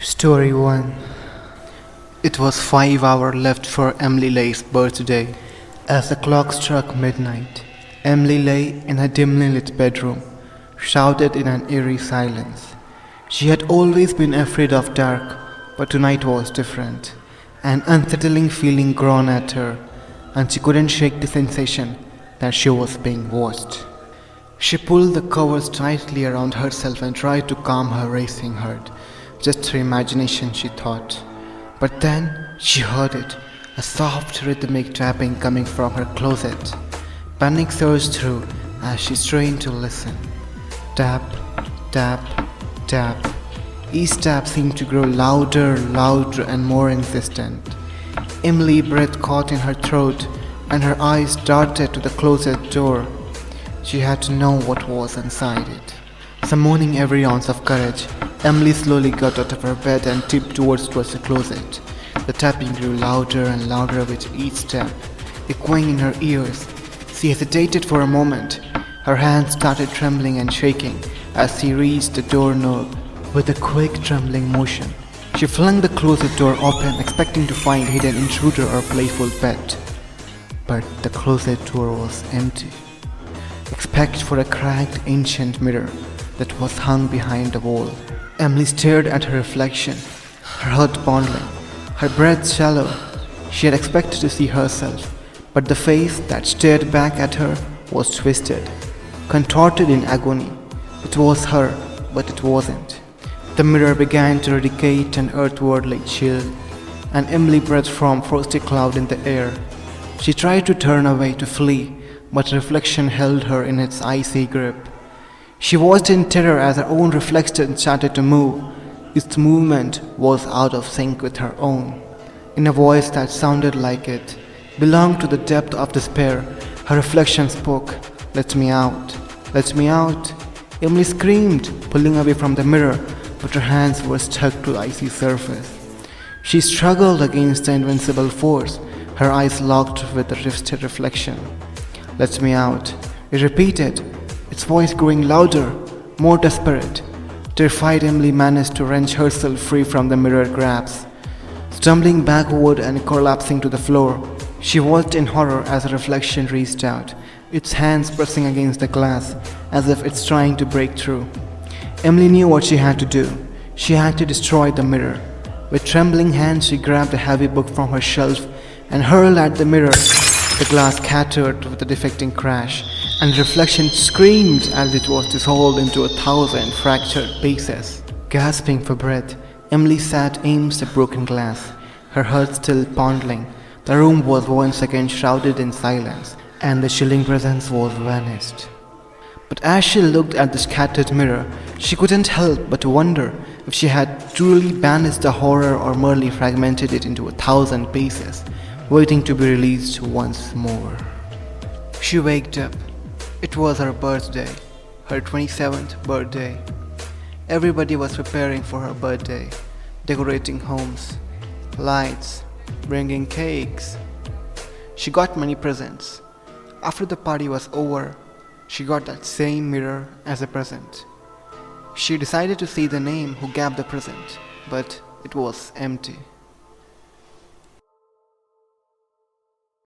Story 1. It was 5 hours left for Emily Lay's birthday. As the clock struck midnight, Emily lay in her dimly lit bedroom, shrouded in an eerie silence. She had always been afraid of dark, but tonight was different. An unsettling feeling gnawed at her, and she couldn't shake the sensation that she was being watched. She pulled the covers tightly around herself and tried to calm her racing heart. Just her imagination, she thought. But then she heard it, a soft rhythmic tapping coming from her closet. Panic surged through as she strained to listen. Tap, tap, tap. Each tap seemed to grow louder, and more insistent. Emily's breath caught in her throat and her eyes darted to the closet door. She had to know what was inside it. Summoning every ounce of courage, Emily slowly got out of her bed and tipped towards the closet. The tapping grew louder and louder with each step, echoing in her ears. She hesitated for a moment. Her hands started trembling and shaking as she reached the doorknob. With a quick trembling motion, she flung the closet door open, expecting to find a hidden intruder or playful pet. But the closet door was empty, except for a cracked ancient mirror that was hung behind the wall. Emily stared at her reflection, her heart pounding, her breath shallow. She had expected to see herself, but the face that stared back at her was twisted, contorted in agony. It was her, but it wasn't. The mirror began to radiate an earthwardly chill, and Emily breathed from frosty cloud in the air. She tried to turn away to flee, but the reflection held her in its icy grip. She watched in terror as her own reflection started to move. Its movement was out of sync with her own. In a voice that sounded like it belonged to the depth of despair, her reflection spoke, "Let me out, let me out." Emily screamed, pulling away from the mirror, but her hands were stuck to the icy surface. She struggled against the invincible force, her eyes locked with the twisted reflection. "Let me out," it repeated, its voice growing louder, more desperate. Terrified, Emily managed to wrench herself free from the mirror grasp. Stumbling backward and collapsing to the floor, she watched in horror as the reflection reached out, its hands pressing against the glass as if it's trying to break through. Emily knew what she had to do. She had to destroy the mirror. With trembling hands, she grabbed a heavy book from her shelf and hurled at the mirror. The glass scattered with a defecting crash, and the reflection screamed as it was dissolved into 1,000 fractured pieces. Gasping for breath, Emily sat amidst the broken glass, her heart still pounding. The room was once again shrouded in silence, and the chilling presence was vanished. But as she looked at the scattered mirror, she couldn't help but wonder if she had truly banished the horror or merely fragmented it into 1,000 pieces, waiting to be released once more. She waked up. It was her birthday, her 27th birthday. Everybody was preparing for her birthday, decorating homes, lights, bringing cakes. She got many presents. After the party was over, she got that same mirror as a present. She decided to see the name who gave the present, but it was empty.